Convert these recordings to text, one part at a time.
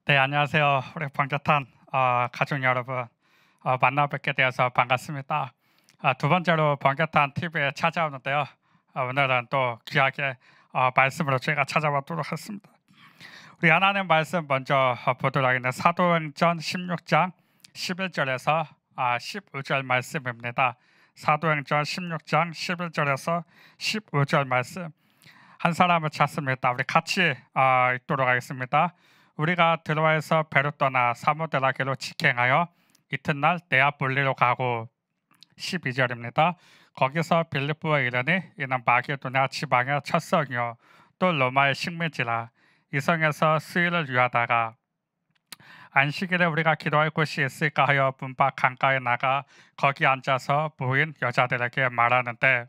네, 안녕하세요. 우리 번개탄 가족 여러분, 만나 뵙게 되어서 반갑습니다. 두 번째로 번개탄 TV에 찾아오는데요. 오늘은 또 귀하게 말씀으로 제가 찾아보도록 하겠습니다. 우리 하나님 말씀 먼저 보도록 하겠습니다. 사도행전 16장 11절에서 15절 말씀입니다. 사도행전 16장 11절에서 15절 말씀. 한 사람을 찾습니다. 우리 같이 읽도록 하겠습니다. 우리가 드로아에서 배로 떠나 사모드라게로 직행하여 이튿날 네아폴리로 가고 12절입니다. 거기서 빌립보에 이르니 이는 마게도냐 지방의 첫 성이요 또 로마의 식민지라. 이 성에서 수일을 유하다가 안식일에 우리가 기도할 곳이 있을까 하여 문밖 강가에 나가 거기 앉아서 보인 여자들에게 말하는데,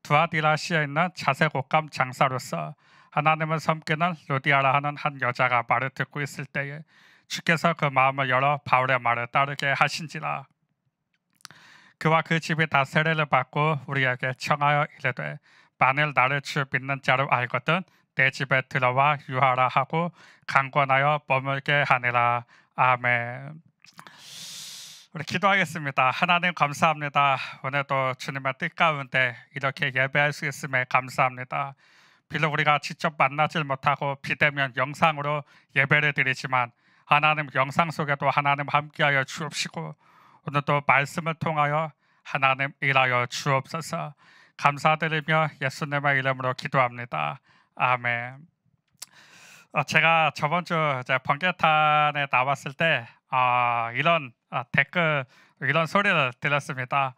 두아디라시에 있는 자색 옷감 장사로서 하나님을 섬기는 루디아라 하는 한 여자가 말을 듣고 있을 때에 주께서 그 마음을 열어 바울의 말을 따르게 하신지라. 그와 그 집이 다 세례를 받고 우리에게 청하여 이르되, 만일 나를 주 믿는 자로 알거든 내 집에 들어와 유하라 하고 강권하여 머물게 하니라. 아멘. 우리 기도하겠습니다. 하나님 감사합니다. 오늘도 주님의 뜻 가운데 이렇게 예배할 수 있음에 감사합니다. 비록 우리가 직접 만나질 못하고 비대면 영상으로 예배를 드리지만 하나님 영상 속에도 하나님 함께하여 주옵시고 오늘도 말씀을 통하여 하나님 일하여 주옵소서. 감사드리며 예수님의 이름으로 기도합니다. 아멘. 제가 저번 주 번개탄에 나왔을 때 이런 댓글, 이런 소리를 들었습니다.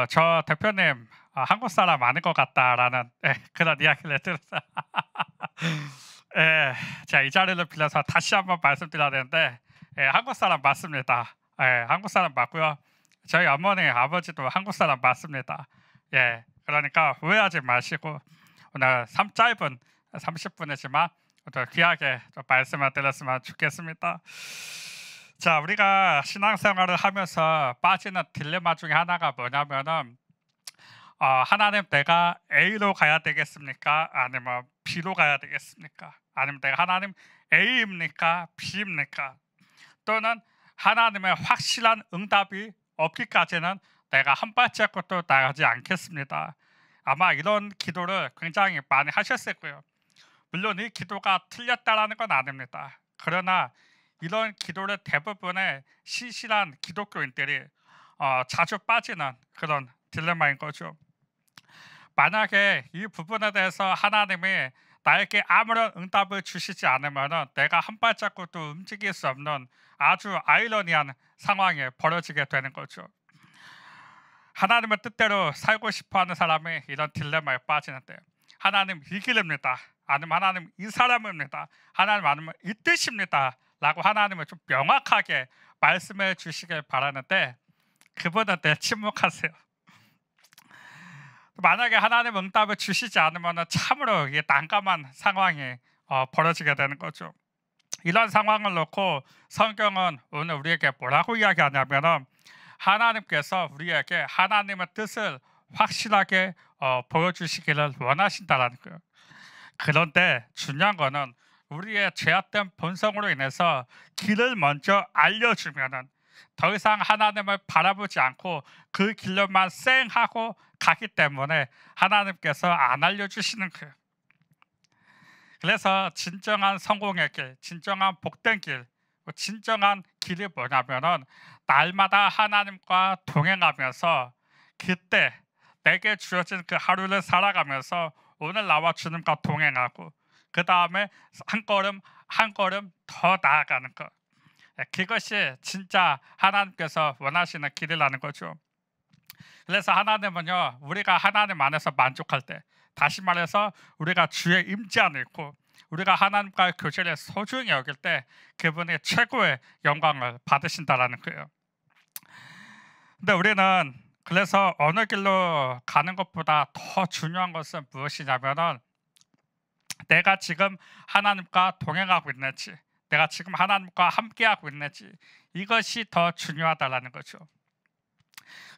저 대표님 한국 사람 아닌 것 같다라는 그런 이야기를 들었어요. 제가 이 자리를 빌려서 다시 한번 말씀드려야 되는데, 한국 사람 맞습니다. 한국 사람 맞고요. 저희 어머니, 아버지도 한국 사람 맞습니다. 그러니까 오해하지 마시고 오늘 짧은 30분이지만 또 귀하게 좀 말씀을 드렸으면 좋겠습니다. 자, 우리가 신앙생활을 하면서 빠지는 딜레마 중에 하나가 뭐냐면은 하나님, 내가 A로 가야 되겠습니까? 아니면 B로 가야 되겠습니까? 아니면 내가 하나님 A입니까? B입니까? 또는 하나님의 확실한 응답이 없기까지는 내가 한 발자국도 나가지 않겠습니다. 아마 이런 기도를 굉장히 많이 하셨을 거예요. 물론 이 기도가 틀렸다라는 건 아닙니다. 그러나 이런 기도를 대부분의 신실한 기독교인들이 자주 빠지는 그런 딜레마인 거죠. 만약에 이 부분에 대해서 하나님이 나에게 아무런 응답을 주시지 않으면 내가 한 발자국도 움직일 수 없는 아주 아이러니한 상황이 벌어지게 되는 거죠. 하나님의 뜻대로 살고 싶어하는 사람이 이런 딜레마에 빠지는데, 하나님 이 길입니다, 아니면 하나님 이 사람입니다, 하나님 아니면 이 뜻입니다 라고 하나님을 좀 명확하게 말씀해 주시길 바라는데 그분은 침묵하세요. 만약에 하나님 응답을 주시지 않으면 참으로 이게 난감한 상황이 벌어지게 되는 거죠. 이런 상황을 놓고 성경은 오늘 우리에게 뭐라고 이야기하냐면, 하나님께서 우리에게 하나님의 뜻을 확실하게 보여주시기를 원하신다라는 거예요. 그런데 중요한 거는 우리의 죄악된 본성으로 인해서 길을 먼저 알려주면은 더 이상 하나님을 바라보지 않고 그 길로만 쌩하고 가기 때문에 하나님께서 안 알려주시는 거예요. 그래서 진정한 성공의 길, 진정한 복된 길, 진정한 길이 뭐냐면은 날마다 하나님과 동행하면서 그때 내게 주어진 그 하루를 살아가면서 오늘 나와 주님과 동행하고 그 다음에 한 걸음 한 걸음 더 나아가는 것, 그것이 진짜 하나님께서 원하시는 길이라는 거죠. 그래서 하나님은요, 우리가 하나님 안에서 만족할 때, 다시 말해서 우리가 주의 임재 안에 있고 우리가 하나님과의 교제를 소중히 여길 때 그분이 최고의 영광을 받으신다라는 거예요. 근데 우리는 그래서 어느 길로 가는 것보다 더 중요한 것은 무엇이냐면은 내가 지금 하나님과 동행하고 있는지, 내가 지금 하나님과 함께하고 있는지, 이것이 더 중요하다라는 거죠.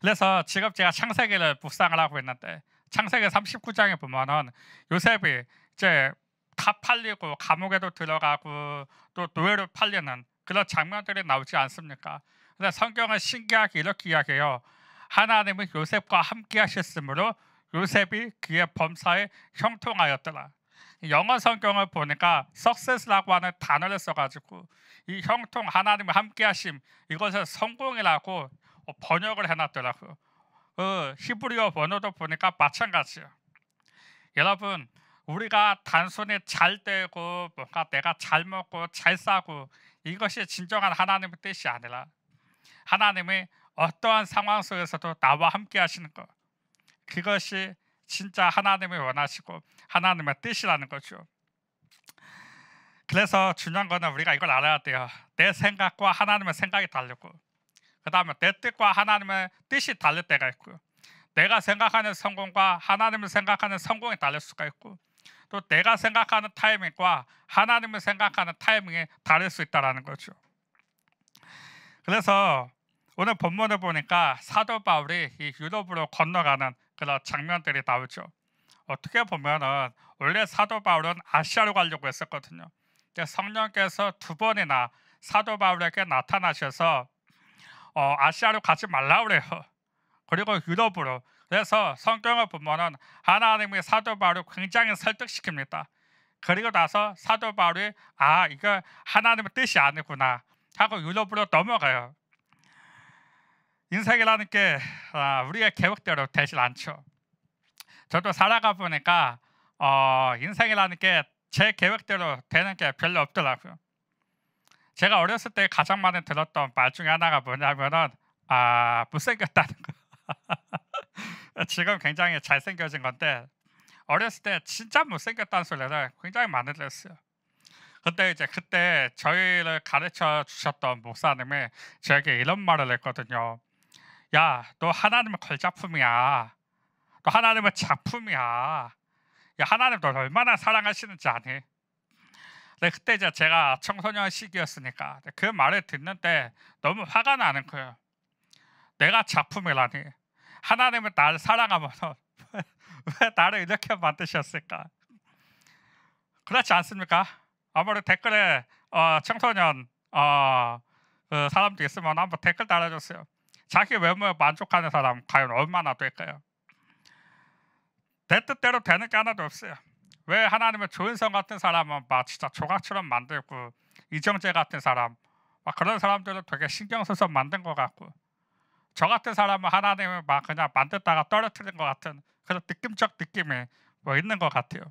그래서 지금 제가 창세기를 묵상을 하고 있는데 창세기 39장에 보면은 요셉이 이제 다 팔리고 감옥에도 들어가고 또 노예로 팔리는 그런 장면들이 나오지 않습니까? 근데 성경은 신기하게 이렇게 이야기해요. 하나님은 요셉과 함께 하셨으므로 요셉이 그의 범사에 형통하였더라. 영어 성경을 보니까 success라고 하는 단어를 써가지고 이 형통, 하나님과 함께 하심, 이것을 성공이라고 번역을 해놨더라고요. 히브리어 원어도 보니까 마찬가지예요. 여러분, 우리가 단순히 잘 되고 뭔가 내가 잘 먹고 잘 싸고 이것이 진정한 하나님의 뜻이 아니라 하나님이 어떠한 상황 속에서도 나와 함께 하시는 것, 그것이 진짜 하나님이 원하시고 하나님의 뜻이라는 거죠. 그래서 중요한 거는 우리가 이걸 알아야 돼요. 내 생각과 하나님의 생각이 다르고, 그 다음에 내 뜻과 하나님의 뜻이 다를 때가 있고요. 내가 생각하는 성공과 하나님을 생각하는 성공이 다를 수가 있고, 또 내가 생각하는 타이밍과 하나님을 생각하는 타이밍이 다를 수 있다는 거죠. 그래서 오늘 본문을 보니까 사도 바울이 이 유럽으로 건너가는 그런 장면들이 나오죠. 어떻게 보면은 원래 사도 바울은 아시아로 가려고 했었거든요. 성령께서 2번이나 사도 바울에게 나타나셔서 아시아로 가지 말라 그래요. 그리고 유럽으로. 그래서 성경을 보면은 하나님이 사도 바울을 굉장히 설득시킵니다. 그리고 나서 사도 바울이 이거 하나님의 뜻이 아니구나 하고 유럽으로 넘어가요. 인생이라는 게 우리의 계획대로 되질 않죠. 저도 살아가 보니까 인생이라는 게 제 계획대로 되는 게 별로 없더라고요. 제가 어렸을 때 가장 많이 들었던 말 중에 하나가 뭐냐면은 못생겼다는 거. 지금 굉장히 잘생겨진 건데 어렸을 때 진짜 못생겼다는 소리를 굉장히 많이 들었어요. 근데 이제 그때 저희를 가르쳐 주셨던 목사님이 저에게 이런 말을 했거든요. 야, 너 하나님의 걸작품이야. 너 하나님의 작품이야. 야, 하나님 널 얼마나 사랑하시는지 아니? 근데 그때 이제 제가 청소년 시기였으니까 그 말을 듣는데 너무 화가 나는 거예요. 내가 작품이라니. 하나님은 나를 사랑하면 왜 나를 이렇게 만드셨을까? 그렇지 않습니까? 아무리 댓글에 청소년 그 사람도 있으면 한번 댓글 달아줬어요. 자기 외모에 만족하는 사람 과연 얼마나 될까요? 내 뜻대로 되는 게 하나도 없어요. 왜 하나님은 조인성 같은 사람은 막 진짜 조각처럼 만들고 이정재 같은 사람 막 그런 사람들은 되게 신경 써서 만든 것 같고 저 같은 사람은 하나님을 막 그냥 만들다가 떨어뜨린 것 같은 그런 느낌적 느낌이 뭐 있는 것 같아요.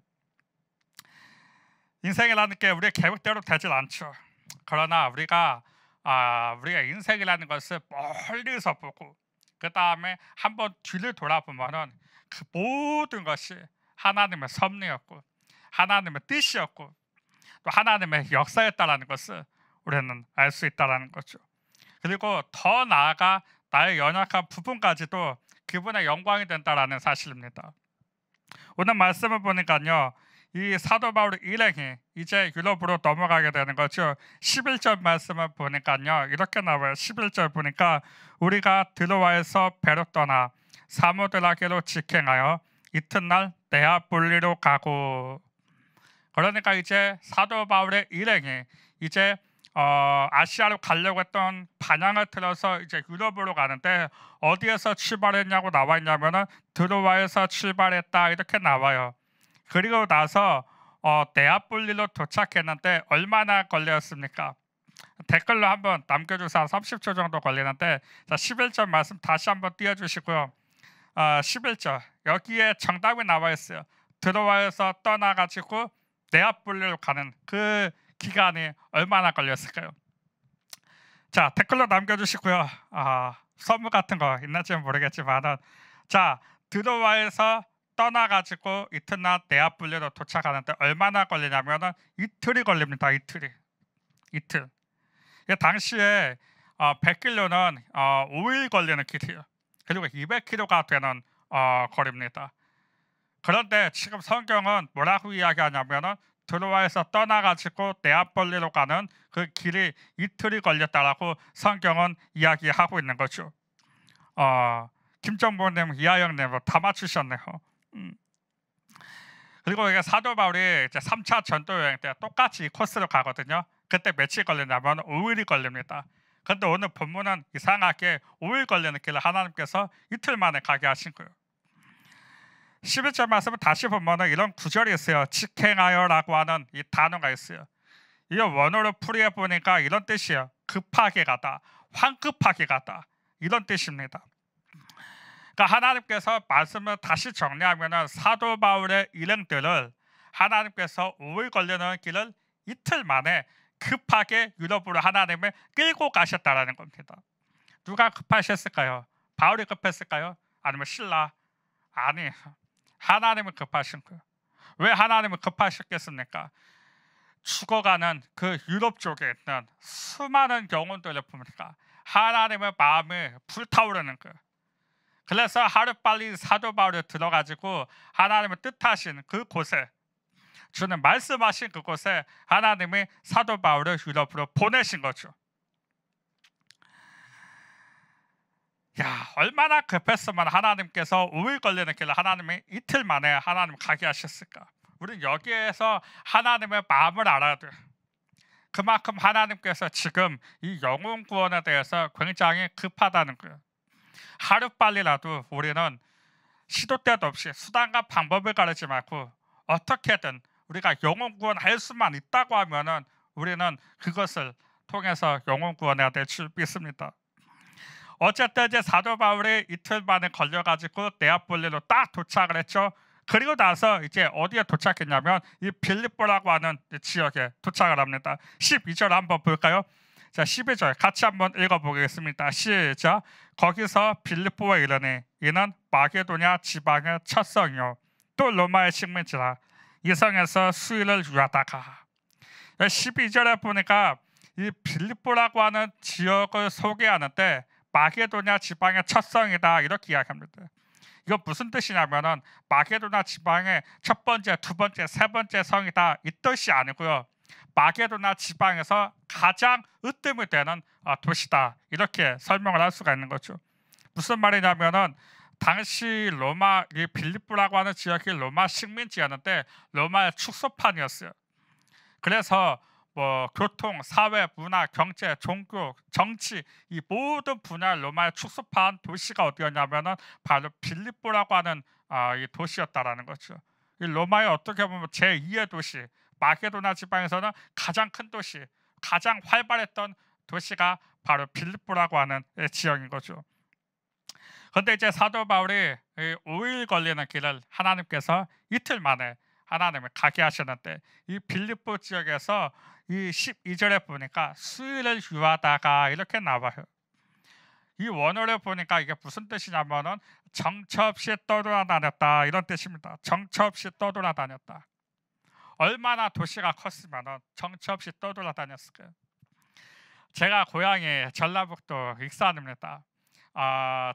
인생이라는 게 우리의 계획대로 되질 않죠. 그러나 우리가 인생이라는 것을 멀리서 보고 그 다음에 한번 뒤를 돌아보면은 그 모든 것이 하나님의 섭리였고 하나님의 뜻이었고 또 하나님의 역사였다라는 것을 우리는 알 수 있다라는 거죠. 그리고 더 나아가 나의 연약한 부분까지도 그분의 영광이 된다라는 사실입니다. 오늘 말씀을 보니까요. 이 사도 바울의 일행이 이제 유럽으로 넘어가게 되는 거죠. 11절 말씀을 보니까요. 이렇게 나와요. 11절 보니까 우리가 드로아에서 배로 떠나 사모드라게로 직행하여 이튿날 네아폴리로 가고. 그러니까 이제 사도 바울의 일행이 이제 아시아로 가려고 했던 방향을 틀어서 이제 유럽으로 가는데 어디에서 출발했냐고 나와 있냐면은 드로아에서 출발했다 이렇게 나와요. 그리고 나서 네아폴리로 도착했는데 얼마나 걸렸습니까? 댓글로 한번 남겨주세요. 30초 정도 걸리는데 자 11절 말씀 다시 한번 띄워주시고요. 11절 여기에 정답이 나와 있어요. 드로아에서 떠나가지고 네아폴리로 가는 그 기간이 얼마나 걸렸을까요? 자 댓글로 남겨주시고요. 선물 같은 거 있는지는 모르겠지만은 자 드로아에서 떠나가지고 이튿날 네아폴리로 도착하는데 얼마나 걸리냐면은 이틀이 걸립니다. 이틀. 당시에 100km는 5일 걸리는 길이에요. 그리고 200km가 되는 거리입니다. 그런데 지금 성경은 뭐라고 이야기하냐면은 드로아에서 떠나가지고 네아폴리로 가는 그 길이 이틀이 걸렸다라고 성경은 이야기하고 있는 거죠. 김정보님, 이하영님 다 맞추셨네요. 그리고 이게 사도 바울이 이제 3차 전도 여행 때 똑같이 이 코스로 가거든요. 그때 며칠 걸리냐면 5일이 걸립니다. 근데 오늘 본문은 이상하게 5일 걸리는 길을 하나님께서 이틀 만에 가게 하신 거예요. 11절 말씀을 다시 보면 이런 구절이 있어요. 직행하여라고 하는 이 단어가 있어요. 이 원어로 풀이해 보니까 이런 뜻이에요. 급하게 가다, 황급하게 가다, 이런 뜻입니다. 그러니까 하나님께서 말씀을 다시 정리하면 사도 바울의 일행들을 하나님께서 5일 걸리는 길을 이틀 만에 급하게 유럽으로 하나님을 끌고 가셨다라는 겁니다. 누가 급하셨을까요? 바울이 급했을까요? 아니면 신라? 아니, 하나님은 급하신 거예요. 왜 하나님은 급하셨겠습니까? 죽어가는 그 유럽 쪽에 있는 수많은 영혼들을 보니까 하나님의 마음이 불타오르는 거예요. 그래서 하루빨리 사도 바울이 들어가지고 하나님의 뜻하신 그곳에, 주는 말씀하신 그곳에 하나님이 사도 바울을 유럽으로 보내신 거죠. 야, 얼마나 급했으면 하나님께서 5일 걸리는 길을 하나님이 이틀 만에 하나님 가게 하셨을까? 우리는 여기에서 하나님의 마음을 알아야 돼요. 그만큼 하나님께서 지금 이 영혼 구원에 대해서 굉장히 급하다는 거예요. 하루빨리라도 우리는 시도 때도 없이 수단과 방법을 가리지 말고 어떻게든 우리가 영혼 구원할 수만 있다고 하면은 우리는 그것을 통해서 영혼 구원해야 될 줄 믿습니다. 어쨌든 이제 사도 바울이 이틀 만에 걸려가지고 네아폴리로 딱 도착을 했죠. 그리고 나서 이제 어디에 도착했냐면 이 빌립보라고 하는 지역에 도착을 합니다. 12절 한번 볼까요? 자, 12절 같이 한번 읽어보겠습니다. 시작. 거기서 빌립보에 이르니 이는 마게도냐 지방의 첫 성이요 또 로마의 식민지라. 이 성에서 수일을 유하다가. 12절에 보니까 이 빌립보라고 하는 지역을 소개하는데 마게도냐 지방의 첫 성이다 이렇게 이야기합니다. 이거 무슨 뜻이냐면은 마게도냐 지방의 첫 번째, 두 번째, 세 번째 성이다 이 뜻이 아니고요. 마게도냐 지방에서 가장 으뜸이 되는 도시다 이렇게 설명을 할 수가 있는 거죠. 무슨 말이냐면은 당시 로마 이 빌립보라고 하는 지역이 로마 식민지였는데 로마의 축소판이었어요. 그래서 뭐 교통, 사회, 문화, 경제, 종교, 정치 이 모든 분야의 로마의 축소판 도시가 어디였냐면은 바로 빌립보라고 하는 이 도시였다라는 거죠. 이 로마의 어떻게 보면 제2의 도시, 마게도나 지방에서는 가장 큰 도시, 가장 활발했던 도시가 바로 빌립보라고 하는 지역인 거죠. 그런데 이제 사도 바울이 5일 걸리는 길을 하나님께서 이틀 만에 하나님을 가게 하셨는데 이 빌립보 지역에서 이 12절에 보니까 수일을 유하다가 이렇게 나와요. 이 원어를 보니까 이게 무슨 뜻이냐면은 정처 없이 떠돌아다녔다 이런 뜻입니다. 정처 없이 떠돌아다녔다. 얼마나 도시가 컸으면은 정처 없이 떠돌아다녔을까요? 제가 고향이 전라북도 익산입니다.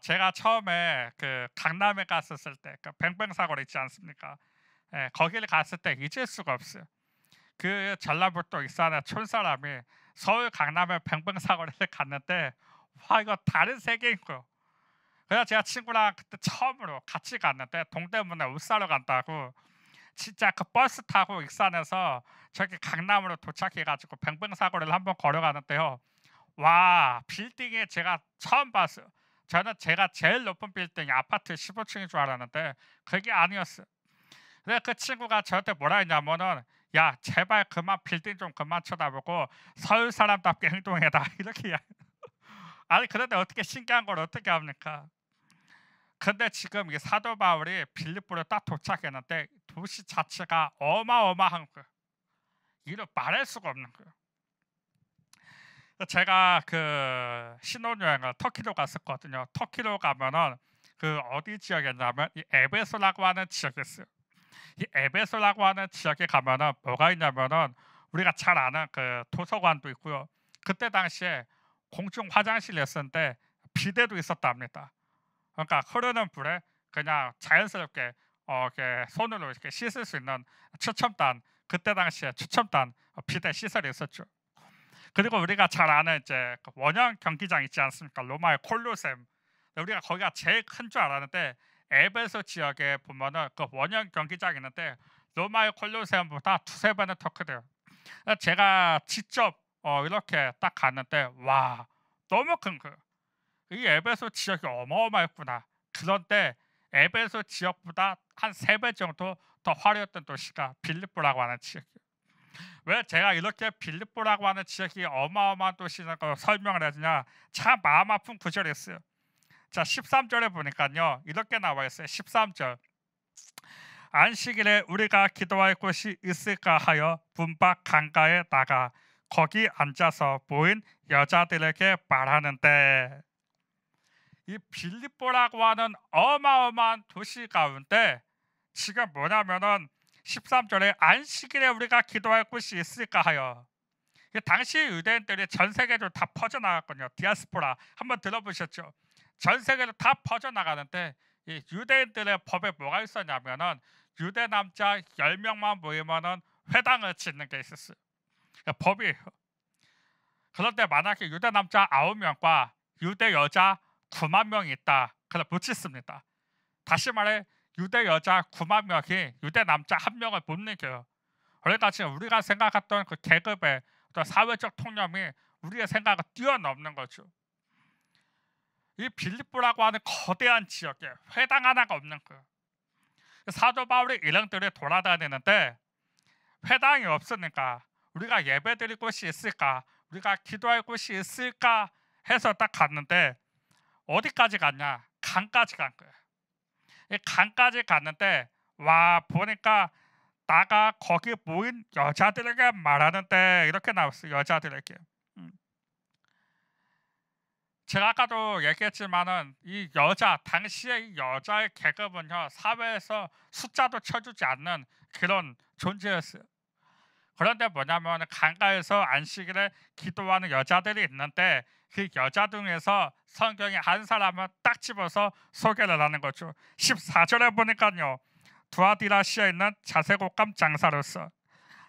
제가 처음에 그 강남에 갔었을 때 그 뱅뱅사거리 있지 않습니까? 예, 거기를 갔을 때 잊을 수가 없어요. 그 전라북도 익산의 촌사람이 서울 강남의 뱅뱅사거리를 갔는데 와 이거 다른 세계인 거예요. 그래서 제가 친구랑 그때 처음으로 같이 갔는데 동대문에 옷 사러 간다고 진짜 그 버스 타고 익산에서 저기 강남으로 도착해가지고 뱅뱅사거리를 한번 걸어가는데요. 와 빌딩이 제가 처음 봤어요. 저는 제가 제일 높은 빌딩이 아파트 15층인 줄 알았는데 그게 아니었어요. 그래서 그 친구가 저한테 뭐라 했냐면은 야 제발 그만 빌딩 좀 그만 쳐다보고 서울 사람답게 행동해라 이렇게 아니 그런데 어떻게 신기한 걸 어떻게 합니까? 근데 지금 이 사도 바울이 빌립보에 딱 도착했는데 도시 자체가 어마어마한 거예요. 이를 말할 수가 없는 거예요. 제가 그 신혼여행을 터키로 갔었거든요. 터키로 가면은 그 어디 지역이었냐면 이 에베소라고 하는 지역이 있어요. 이 에베소라고 하는 지역에 가면은 뭐가 있냐면은 우리가 잘 아는 그 도서관도 있고요. 그때 당시에 공중 화장실이 있었는데 비데도 있었답니다. 그러니까 흐르는 불에 그냥 자연스럽게 이렇게 손으로 이렇게 씻을 수 있는 추첨단 그때 당시에 추첨단 비데 시설이 있었죠. 그리고 우리가 잘 아는 이제 그 원형 경기장 있지 않습니까? 로마의 콜로셈. 우리가 거기가 제일 큰 줄 알았는데 에베소 지역에 보면은 그 원형 경기장 있는데 로마의 콜로세움보다 두세 배는 더 크대요. 제가 직접 이렇게 딱 갔는데 와 너무 큰 거예요. 이 에베소 지역이 어마어마했구나. 그런데 에베소 지역보다 한 3배 정도 더 화려했던 도시가 빌립보라고 하는 지역이에요. 왜 제가 이렇게 빌립보라고 하는 지역이 어마어마한 도시라는 걸 설명을 해주냐, 참 마음 아픈 구절이 있어요. 자 13절에 보니까요 이렇게 나와 있어요. 13절, 안식일에 우리가 기도할 곳이 있을까 하여 분박 강가에 나가 거기 앉아서 모인 여자들에게 말하는데, 이 빌립보라고 하는 어마어마한 도시 가운데 지금 뭐냐면은 13절에 안식일에 우리가 기도할 곳이 있을까 하여, 당시 유대인들이 전 세계로 다 퍼져나갔거든요. 디아스포라 한번 들어보셨죠? 전 세계로 다 퍼져나가는데 이 유대인들의 법에 뭐가 있었냐면은 유대 남자 10명만 모이면은 회당을 짓는 게 있었어요. 법이에요. 그런데 만약에 유대 남자 9명과 유대 여자 9만 명이 있다, 그럼 못 짓습니다. 다시 말해 유대 여자 9만 명이 유대 남자 1명을 못 이겨요. 그러니까 지금 우리가 생각했던 그 계급의 어떤 사회적 통념이 우리의 생각을 뛰어넘는 거죠. 이 빌립보라고 하는 거대한 지역에 회당 하나가 없는 거예요. 사도 바울이 일행들이 돌아다니는데 회당이 없으니까 우리가 예배드릴 곳이 있을까, 우리가 기도할 곳이 있을까 해서 딱 갔는데 어디까지 갔냐? 강까지 간 거예요. 이 강까지 갔는데 와 보니까 나가 거기 모인 여자들에게 말하는데 이렇게 나왔어요. 여자들에게. 제가 아까도 얘기했지만은 이 여자, 당시의 이 여자의 계급은요 사회에서 숫자도 쳐주지 않는 그런 존재였어요. 그런데 뭐냐면 강가에서 안식일에 기도하는 여자들이 있는데 그 여자 중에서 성경이 한 사람을 딱 집어서 소개를 하는 거죠. 14절에 보니까요, 두아디라시아에 있는 자색옷감 장사로서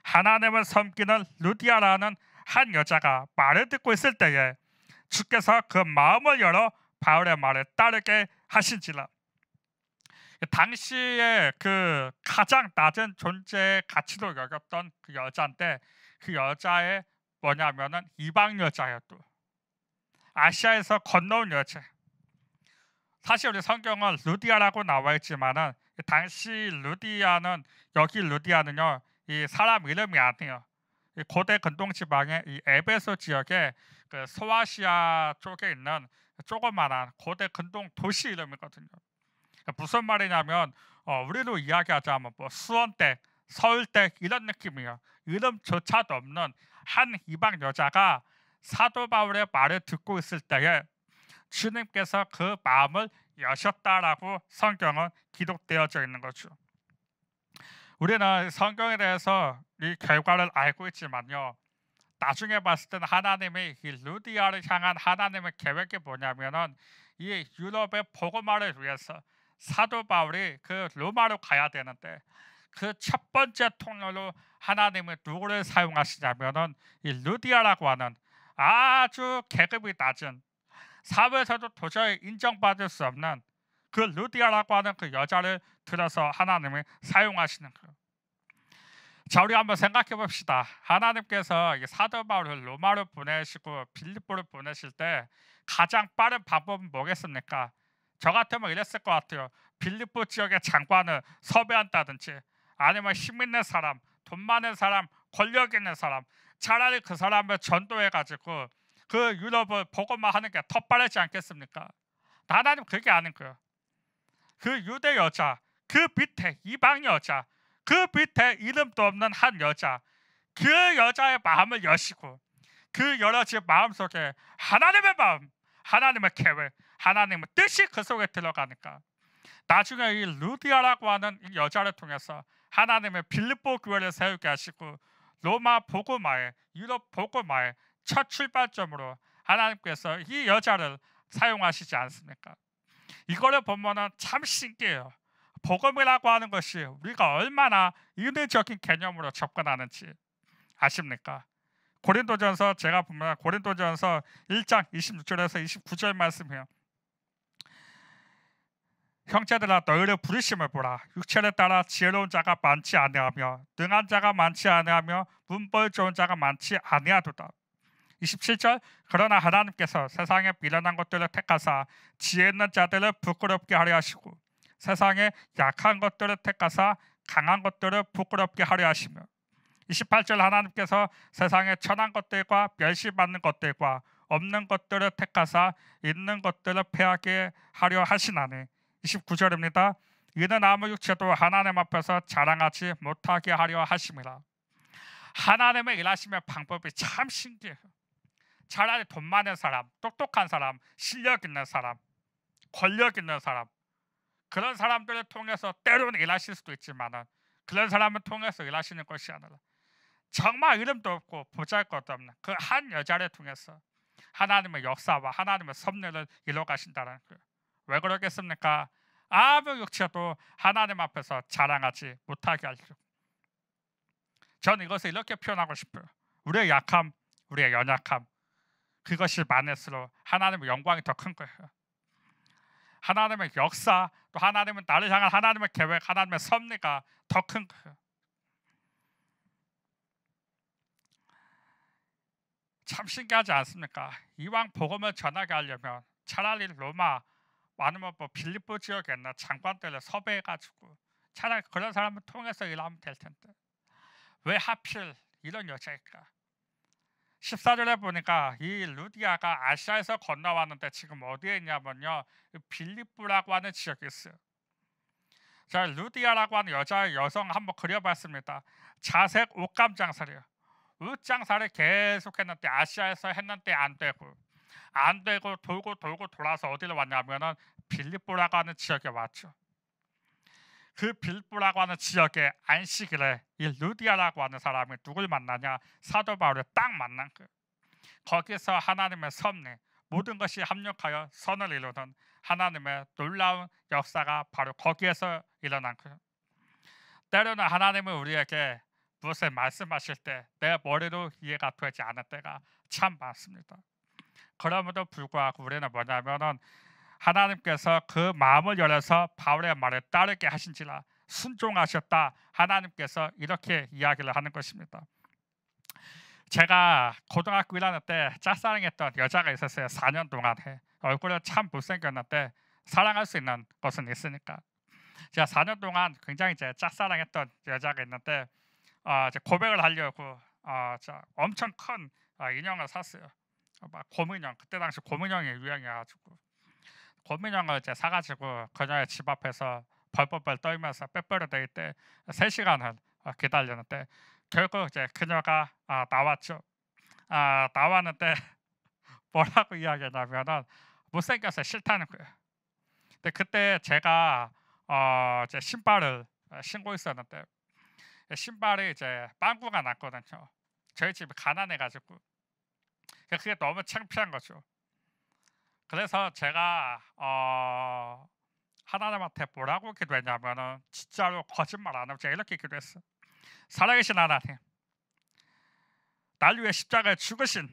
하나님을 섬기는 루디아라는 한 여자가 말을 듣고 있을 때에 주께서 그 마음을 열어 바울의 말에 따르게 하신지라. 당시에 그 가장 낮은 존재의 가치로 여겼던 그 여자인데 그 여자의 뭐냐면은 이방 여자예요. 또 아시아에서 건너온 여자. 사실 우리 성경은 루디아라고 나와 있지만은 당시 루디아는, 여기 루디아는요 이 사람 이름이 아니에요. 이 고대 근동 지방의 이 에베소 지역에 그 소아시아 쪽에 있는 조그마한 고대 근동 도시 이름이거든요. 무슨 말이냐면 우리로 이야기하자면 뭐 수원댁, 서울댁 이런 느낌이에요. 이름조차도 없는 한 이방 여자가 사도 바울의 말을 듣고 있을 때에 주님께서 그 마음을 여셨다라고 성경은 기록되어져 있는 거죠. 우리는 성경에 대해서 이 결과를 알고 있지만요, 나중에 봤을 때는 하나님이 이 루디아를 향한 하나님의 계획이 뭐냐면은 이 유럽의 복음화를 위해서 사도 바울이 그 로마로 가야 되는데 그 첫 번째 통로로 하나님은 누구를 사용하시냐면은 이 루디아라고 하는 아주 계급이 낮은, 사회에서도 도저히 인정받을 수 없는 그 루디아라고 하는 그 여자를 들어서 하나님이 사용하시는 거예요. 자, 우리 한번 생각해 봅시다. 하나님께서 이 사도 바울을 로마로 보내시고 빌립보를 보내실 때 가장 빠른 방법은 뭐겠습니까? 저 같으면 이랬을 것 같아요. 빌립보 지역의 장관을 섭외한다든지, 아니면 힘 있는 사람, 돈 많은 사람, 권력 있는 사람, 차라리 그 사람을 전도해가지고 그 유럽을 복음화하는 게 더 빠르지 않겠습니까? 하나님 그게 아닌 거예요. 그 유대 여자, 그 밑에 이방 여자, 그 밑에 이름도 없는 한 여자, 그 여자의 마음을 여시고 그 여러지의 마음속에 하나님의 마음, 하나님의 계획, 하나님의 뜻이 그 속에 들어가니까 나중에 이 루디아라고 하는 이 여자를 통해서 하나님의 빌립보 교회를 세우게 하시고 로마 복음화의, 유럽 복음화의 첫 출발점으로 하나님께서 이 여자를 사용하시지 않습니까? 이거를 보면은 참 신기해요. 복음이라고 하는 것이 우리가 얼마나 인위적인 개념으로 접근하는지 아십니까? 고린도전서, 제가 보면 고린도전서 1장 26절에서 29절 말씀이에요. 형제들아 너희를 부르심을 보라. 육체를 따라 지혜로운 자가 많지 아니하며 능한 자가 많지 아니하며 문벌 좋은 자가 많지 아니하도다. 27절 그러나 하나님께서 세상에 미련한 것들을 택하사 지혜 있는 자들을 부끄럽게 하려 하시고 세상에 약한 것들을 택하사 강한 것들을 부끄럽게 하려 하시며 28절 하나님께서 세상에 천한 것들과 멸시받는 것들과 없는 것들을 택하사 있는 것들을 패하게 하려 하시나니 29절입니다. 이는 아무 육체도 하나님 앞에서 자랑하지 못하게 하려 하심이라. 하나님의 일하심의 방법이 참 신기해요. 차라리 돈 많은 사람, 똑똑한 사람, 실력 있는 사람, 권력 있는 사람 그런 사람들을 통해서 때로는 일하실 수도 있지만 그런 사람을 통해서 일하시는 것이 아니라 정말 이름도 없고 보잘것도 없는 그 한 여자를 통해서 하나님의 역사와 하나님의 섭리를 이루어 가신다는 거예요. 왜 그러겠습니까? 아무 육체도 하나님 앞에서 자랑하지 못하게 하려고. 저는 이것을 이렇게 표현하고 싶어요. 우리의 약함, 우리의 연약함 그것이 많을수록 하나님의 영광이 더 큰 거예요. 하나님의 역사, 또 하나님은 나를 향한 하나님의 계획, 하나님의 섭리가 더 큰 거예요. 참 신기하지 않습니까? 이왕 복음을 전하게 하려면 차라리 로마 아니면 뭐 빌립보 지역에 있는 장관들을 섭외해가지고 차라리 그런 사람을 통해서 일하면 될 텐데 왜 하필 이런 여자일까? 14절에 보니까 이 루디아가 아시아에서 건너왔는데 지금 어디에 있냐면요 빌립보라고 하는 지역에 있어요. 자, 루디아라고 하는 여성 한번 그려봤습니다. 자색 옷감 장사래요. 옷 장사를 계속했는데 아시아에서 했는데 안 되고 돌고 돌아서 어디로 왔냐면은 빌립보라고 하는 지역에 왔죠. 그 빌립보라고 하는 지역에 안식일에 이 루디아라고 하는 사람이 누굴 만나냐? 사도 바울을 딱 만난 거예요. 거기서 하나님의 섭리 모든 것이 합력하여 선을 이루는 하나님의 놀라운 역사가 바로 거기에서 일어난 거예요. 때로는 하나님은 우리에게 무엇을 말씀하실 때 내 머리로 이해가 되지 않을 때가 참 많습니다. 그럼에도 불구하고 우리는 뭐냐면은 하나님께서 그 마음을 열어서 바울의 말을 따르게 하신지라 순종하셨다. 하나님께서 이렇게 이야기를 하는 것입니다. 제가 고등학교 1학년 때 짝사랑했던 여자가 있었어요. 4년 동안 얼굴은 참 못생겼는데 사랑할 수 있는 것은 있으니까 제가 4년 동안 굉장히 이제 짝사랑했던 여자가 있는데 이제 고백을 하려고 엄청 큰 인형을 샀어요. 곰인형. 그때 당시 곰인형이 유행해가지고 곰인형을 이제 사가지고 그녀의 집 앞에서 벌벌벌 떨면서 빼빼로 데일 때 3시간을 기다렸는데 결국 이제 그녀가 나왔죠. 나왔는데 뭐라고 이야기하냐면은 못생겨서 싫다는 거예요. 근데 그때 제가 이제 신발을 신고 있었는데 신발이 이제 빵꾸가 났거든요. 저희 집이 가난해가지고 그게 너무 창피한 거죠. 그래서 제가 하나님한테 뭐라고 기도했냐면은 진짜로 거짓말 안 하고 제가 이렇게 기도했어. 살아계신 하나님, 날 위해 십자가에 죽으신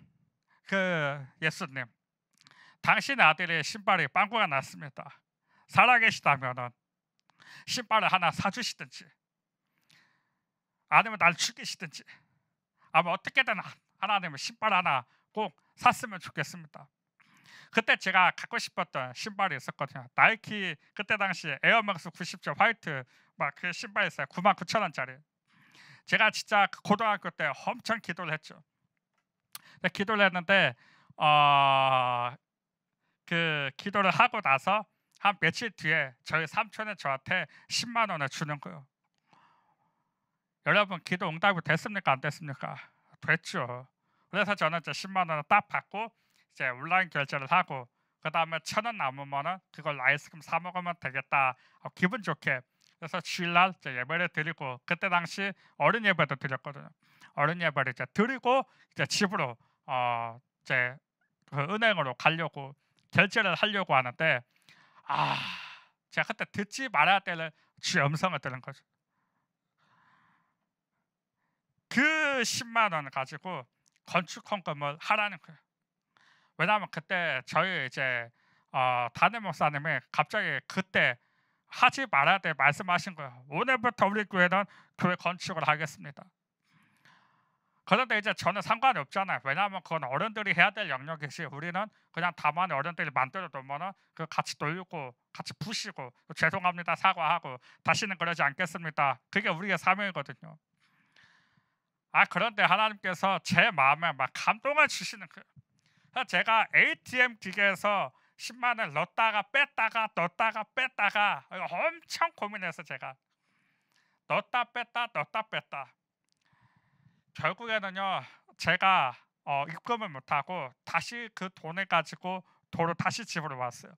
그 예수님, 당신의 아들의 신발이 빵꾸가 났습니다. 살아계시다면은 신발을 하나 사주시든지 아니면 날 죽이시든지 아마 어떻게든 하나님은 신발 하나 꼭 샀으면 좋겠습니다. 그때 제가 갖고 싶었던 신발이 있었거든요. 나이키 그때 당시 에어맥스 90점 화이트 막 그 신발이 있어요. 99,000원짜리. 제가 진짜 고등학교 때 엄청 기도를 했죠. 기도를 했는데 그 기도를 하고 나서 한 며칠 뒤에 저희 삼촌이 저한테 10만 원을 주는 거예요. 여러분 기도 응답이 됐습니까? 안 됐습니까? 됐죠. 그래서 저는 이제 10만 원을 딱 받고 이제 온라인 결제를 하고 그 다음에 1,000원 남으면은 그걸 아이스크림 사 먹으면 되겠다. 기분 좋게. 그래서 주일날 이제 예배를 드리고 그때 당시 어른 예배도 드렸거든요. 어른 예배를 이제 드리고 이제 집으로 이제 그 은행으로 가려고 결제를 하려고 하는데 제가 그때 듣지 말아야 될 주의 음성을 들은 거죠. 그 10만 원 가지고 건축 헌금을 하라는 거예요. 왜냐하면 그때 저희 이제 담임 목사님이 갑자기 그때 하지 말아야 돼 말씀하신 거예요. 오늘부터 우리 교회는 교회 건축을 하겠습니다. 그런데 이제 저는 상관이 없잖아요. 왜냐하면 그건 어른들이 해야 될 영역이지, 우리는 그냥 다만 어른들이 만들어 놓으면 그 같이 놀고 같이 부시고 죄송합니다 사과하고 다시는 그러지 않겠습니다. 그게 우리의 사명이거든요. 그런데 하나님께서 제 마음에 막 감동을 주시는 거예요. 그래서 제가 ATM 기계에서 10만 원을 넣었다가 뺐다가 넣었다가 뺐다가 엄청 고민해서 제가 넣었다 뺐다 결국에는요 제가 입금을 못하고 다시 그 돈을 가지고 도로 다시 집으로 왔어요.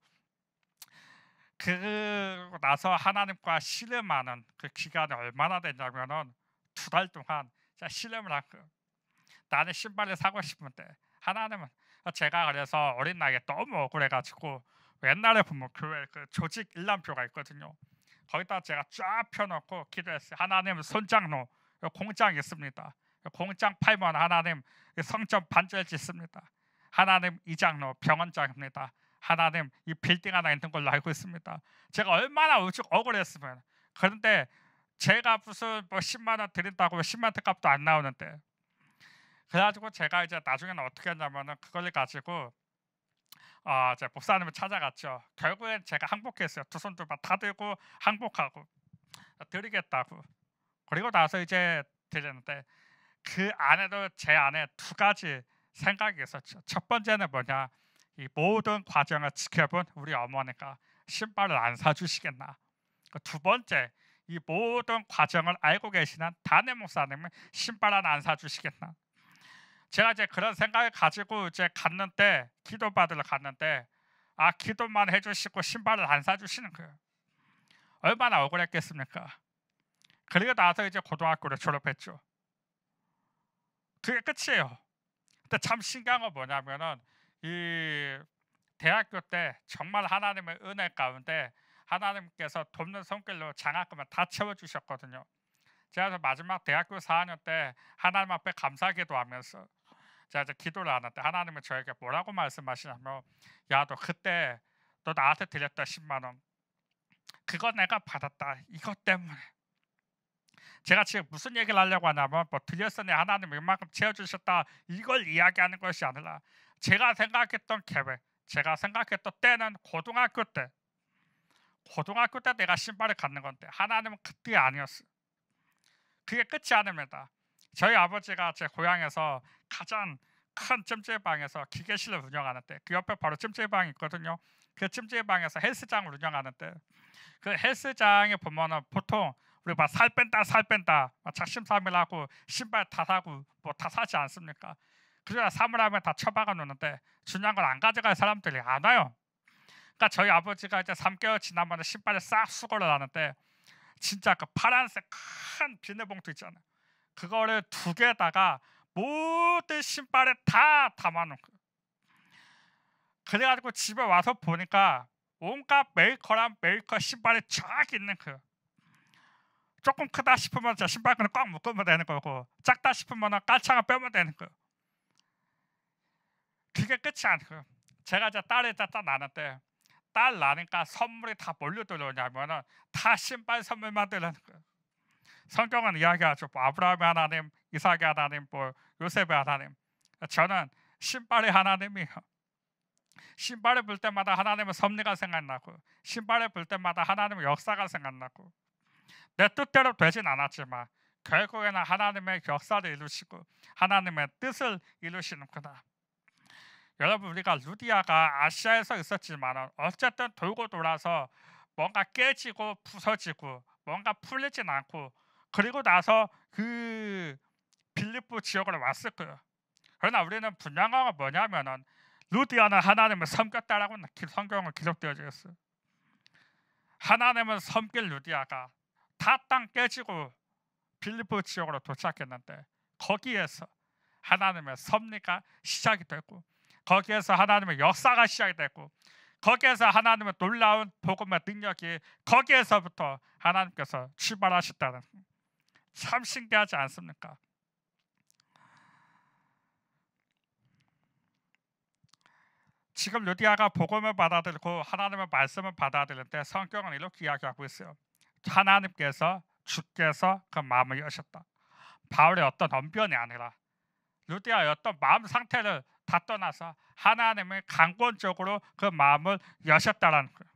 그러고 나서 하나님과 씨름하는 그 기간이 얼마나 됐냐면은 2달 동안 제가 씨름을 한 거예요. 나는 신발을 사고 싶은데 하나님은, 제가 그래서 어린 나이에 너무 억울해가지고 옛날에 보면 교회 그 조직 일람표가 있거든요. 거기다 제가 쫙 펴놓고 기도했어요. 하나님 손장로 공장 있습니다. 공장 팔면 하나님 성전 반절 짓습니다. 하나님 이장로 병원장입니다. 하나님 이 빌딩 하나 있는 걸로 알고 있습니다. 제가 얼마나 억울했으면. 그런데 제가 무슨 뭐 10만 원 드린다고 10만 원 값도 안 나오는데, 그래가지고 제가 이제 나중에는 어떻게 했냐면은 그걸 가지고 제 목사님을 찾아갔죠. 결국엔 제가 항복했어요. 두 손 두 발 다 들고 항복하고 드리겠다고. 그리고 나서 이제 드리는데 그 안에도 제 안에 2가지 생각이 있었죠. 첫 번째는 뭐냐, 이 모든 과정을 지켜본 우리 어머니가 신발을 안 사주시겠나. 두 번째, 이 모든 과정을 알고 계시는 담임 목사님은 신발 하나 안 사주시겠나. 제가 이제 그런 생각을 가지고 이제 갔는데, 기도 받으러 갔는데 기도만 해주시고 신발을 안 사주시는 거예요. 얼마나 억울했겠습니까. 그리고 나서 이제 고등학교를 졸업했죠. 그게 끝이에요. 근데 참 신기한 건 뭐냐면은 이 대학교 때 정말 하나님의 은혜 가운데 하나님께서 돕는 손길로 장학금을 다 채워주셨거든요. 제가 마지막 대학교 4학년 때 하나님 앞에 감사기도하면서 제가 이제 기도를 하는데 하나님은 저에게 뭐라고 말씀하시냐면, 야, 너 그때 너 나한테 드렸다 10만 원 그거 내가 받았다. 이것 때문에. 제가 지금 무슨 얘기를 하려고 하냐면 뭐 드렸으니 하나님 이만큼 채워주셨다 이걸 이야기하는 것이 아니라, 제가 생각했던 계획, 제가 생각했던 때는 고등학교 때 내가 신발을 갖는 건데 하나님은 그때 아니었어요. 그게 끝이 아닙니다. 저희 아버지가 제 고향에서 가장 큰 찜질방에서 기계실을 운영하는데 그 옆에 바로 찜질방이 있거든요. 그 찜질방에서 헬스장을 운영하는데 그 헬스장에 보면은 보통 우리 막 살 뺀다 작심삼일하고 신발 다 사고 뭐 다 사지 않습니까? 그러다 사물함에 다 처박아 놓는데 중요한 건 안 가져갈 사람들이 안 와요. 그러니까 저희 아버지가 이제 3개월 지나면 신발을 싹 수거를 하는데 진짜 그 파란색 큰 비닐봉투 있잖아요. 그거를 2개에다가 모든 신발에 다 담아놓은 거예요. 그래가지고 집에 와서 보니까 온갖 메이커랑 메이커 신발이 쫙 있는 거예요. 조금 크다 싶으면 저 신발끈을 꽉 묶으면 되는 거고, 작다 싶으면 깔창을 빼면 되는 거예요. 그게 끝이 아니고요. 제가 이제 딸이 딱 나는데 딸 나니까 선물이 다 뭘로 들어오냐면은 다 신발 선물만 들어오는 거예요. 성경은 이야기하죠. 뭐 아브라함의 하나님, 이삭의 하나님, 뭐 요셉의 하나님. 저는 신발의 하나님이요. 신발을 볼 때마다 하나님의 섭리가 생각나고, 신발을 볼 때마다 하나님의 역사가 생각나고, 내 뜻대로 되진 않았지만 결국에는 하나님의 역사를 이루시고 하나님의 뜻을 이루시는구나. 여러분, 우리가 루디아가 아시아에서 있었지만 어쨌든 돌고 돌아서 뭔가 깨지고 부서지고 뭔가 풀리진 않고, 그리고 나서 그 빌립보 지역으로 왔을 거예요. 그러나 우리는 분명한 건 뭐냐면은 루디아는 하나님을 섬겼다라고 성경은 기록되어져 있어요. 하나님을 섬길 루디아가 다 땅 깨지고 빌립보 지역으로 도착했는데 거기에서 하나님의 섭리가 시작이 됐고, 거기에서 하나님의 역사가 시작이 됐고, 거기에서 하나님의 놀라운 복음의 능력이 거기에서부터 하나님께서 출발하셨다는, 참 신기하지 않습니까? 지금 루디아가 복음을 받아들이고 하나님의 말씀을 받아들이는데 성경은 이렇게 이야기하고 있어요. 하나님께서 주께서 그 마음을 여셨다. 바울의 어떤 언변이 아니라 루디아의 어떤 마음 상태를 다 떠나서 하나님이 강권적으로 그 마음을 여셨다라는 거예요.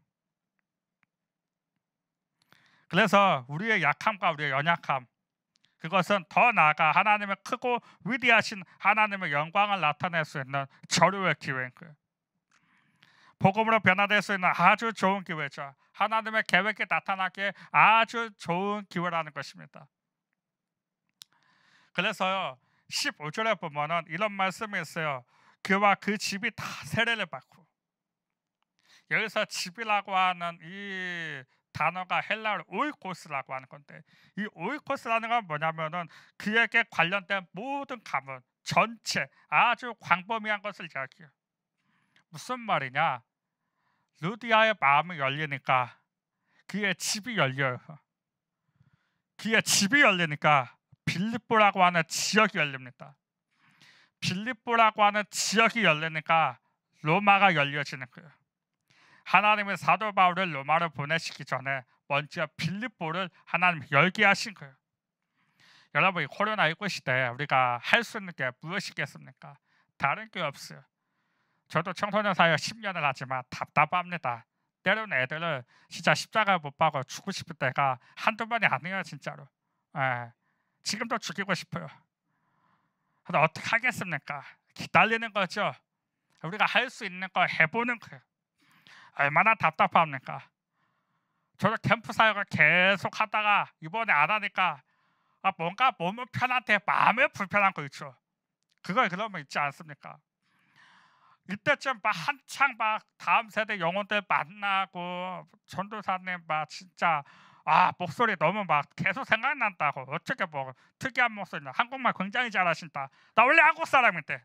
그래서 우리의 약함과 우리의 연약함, 그것은 더 나아가 하나님의 크고 위대하신 하나님의 영광을 나타낼 수 있는 절호의 기회인 거예요. 복음으로 변화될 수 있는 아주 좋은 기회죠. 하나님의 계획이 나타나기에 아주 좋은 기회라는 것입니다. 그래서요 15절에 보면은 이런 말씀이 있어요. 그와 그 집이 다 세례를 받고, 여기서 집이라고 하는 이 단어가 헬라어로 오이코스라고 하는 건데, 이 오이코스라는 건 뭐냐면은 그에게 관련된 모든 가문 전체 아주 광범위한 것을 이야기해요. 무슨 말이냐? 루디아의 마음이 열리니까 그의 집이 열려요. 그의 집이 열리니까 빌립보라고 하는 지역이 열립니다. 빌립보라고 하는 지역이 열리니까 로마가 열려지는 거예요. 하나님의 사도 바울을 로마로 보내시기 전에 먼저 빌립보를 하나님이 열게 하신 거예요. 여러분, 이 코로나19 시대에 우리가 할 수 있는 게 무엇이겠습니까? 다른 게 없어요. 저도 청소년 사역 10년을 하지만 답답합니다. 때로는 애들을 진짜 십자가에 못 박아 죽고 싶을 때가 한두 번이 아니에요, 진짜로. 지금도 죽이고 싶어요. 근데 어떻게 하겠습니까? 기다리는 거죠. 우리가 할 수 있는 거 해보는 거예요. 얼마나 답답합니까? 저도 캠프 사역을 계속 하다가 이번에 안 하니까 뭔가 몸은 편한데 마음에 불편한 거 있죠. 그걸 그러면 있지 않습니까? 이때쯤 한창 다음 세대 영혼들 만나고 전도사님 진짜 목소리 너무 계속 생각난다고, 어떻게 특이한 목소리나 한국말 굉장히 잘하신다. 나 원래 한국 사람인데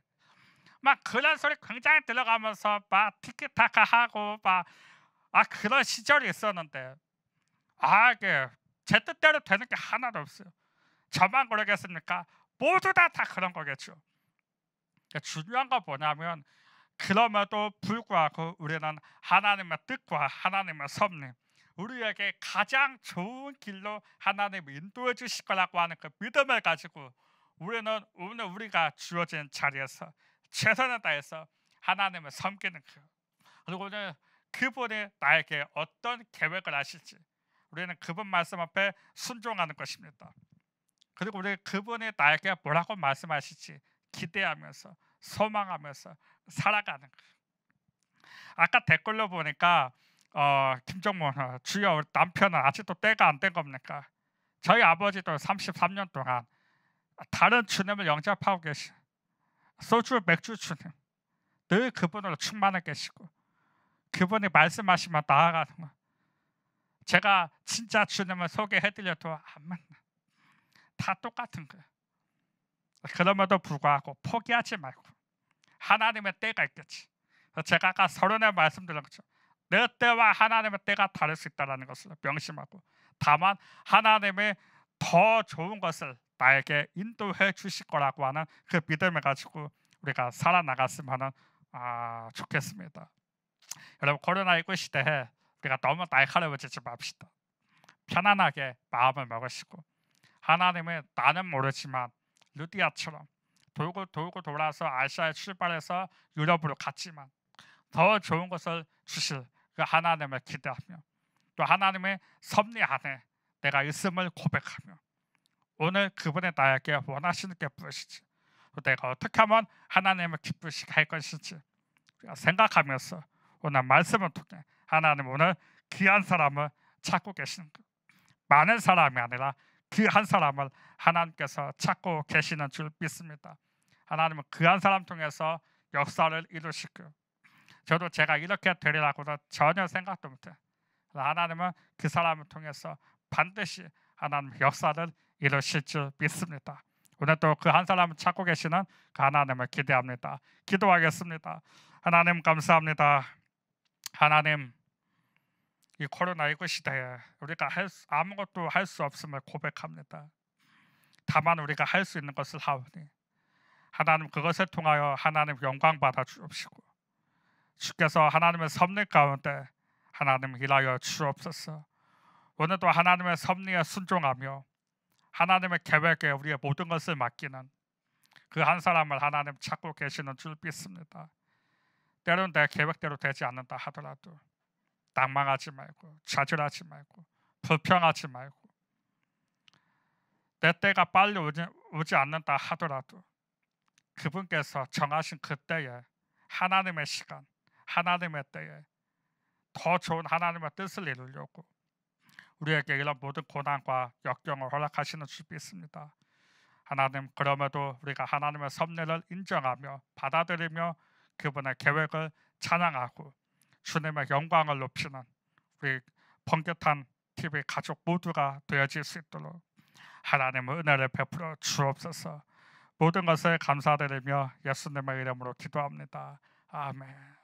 그런 소리 굉장히 들어가면서 티키타카 하고 그런 시절이 있었는데 이게 제 뜻대로 되는 게 하나도 없어요. 저만 그러겠습니까? 모두 다 그런 거겠죠. 중요한 건 뭐냐면 그럼에도 불구하고 우리는 하나님의 뜻과 하나님의 섭리, 우리에게 가장 좋은 길로 하나님이 인도해 주실 거라고 하는 그 믿음을 가지고 우리는 오늘 우리가 주어진 자리에서 최선을 다해서 하나님을 섬기는 거예요. 그리고 오늘 그분이 나에게 어떤 계획을 하실지 우리는 그분 말씀 앞에 순종하는 것입니다. 그리고 우리 그분이 나에게 뭐라고 말씀하실지 기대하면서 소망하면서 살아가는 거예요. 아까 댓글로 보니까 김정문 주여 우리 남편은 아직도 때가 안 된 겁니까? 저희 아버지도 33년 동안 다른 주님을 영접하고 계신 소주 맥주 주님, 늘 그분으로 충만해 계시고 그분이 말씀하시면 나아가는 거. 제가 진짜 주님을 소개해드려도 안 만나. 다 똑같은 거예요. 그럼에도 불구하고 포기하지 말고 하나님의 때가 있겠지. 제가 아까 서론에 말씀드린 것처럼 내 때와 하나님의 때가 다를 수 있다는 것을 명심하고, 다만 하나님의 더 좋은 것을 나에게 인도해 주실 거라고 하는 그 믿음을 가지고 우리가 살아나갔으면 좋겠습니다. 여러분, 코로나19 시대에 우리가 너무 날카로워지지 맙시다. 편안하게 마음을 먹으시고 하나님은 나는 모르지만 루디아처럼 돌고 돌아서 아시아에 출발해서 유럽으로 갔지만 더 좋은 것을 주실 그 하나님을 기대하며 또 하나님의 섭리 안에 내가 있음을 고백하며 오늘 그분의 나에게 원하시는 게 무엇이지, 또 내가 어떻게 하면 하나님을 기쁘시게 할 것인지 생각하면서 오늘 말씀을 통해 하나님 오늘 귀한 사람을 찾고 계시는 것, 많은 사람이 아니라 그 한 사람을 하나님께서 찾고 계시는 줄 믿습니다. 하나님은 그 한 사람 통해서 역사를 이루시고, 저도 제가 이렇게 되리라고는 전혀 생각도 못해요. 하나님은 그 사람을 통해서 반드시 하나님 역사를 이루실 줄 믿습니다. 오늘 또 그 한 사람을 찾고 계시는 그 하나님을 기대합니다. 기도하겠습니다. 하나님 감사합니다. 하나님, 이 코로나19 시대에 우리가 아무것도 할 수 없음을 고백합니다. 다만 우리가 할 수 있는 것을 하오니 하나님 그것을 통하여 하나님 영광 받아 주옵시고, 주께서 하나님의 섭리 가운데 하나님 일하여 주옵소서. 오늘도 하나님의 섭리에 순종하며 하나님의 계획에 우리의 모든 것을 맡기는 그 한 사람을 하나님 찾고 계시는 줄 믿습니다. 때로는 내 계획대로 되지 않는다 하더라도 낭망하지 말고 좌절하지 말고 불평하지 말고 내 때가 빨리 오지 않는다 하더라도 그분께서 정하신 그때에 하나님의 시간, 하나님의 때에 더 좋은 하나님의 뜻을 이루려고 우리에게 이런 모든 고난과 역경을 허락하시는 줄 믿습니다. 하나님, 그럼에도 우리가 하나님의 섭리를 인정하며 받아들이며 그분의 계획을 찬양하고 주님의 영광을 높이는 우리 번개탄 TV 가족 모두가 되어질 수 있도록 하나님의 은혜를 베풀어 주옵소서. 모든 것을 감사드리며 예수님의 이름으로 기도합니다. 아멘.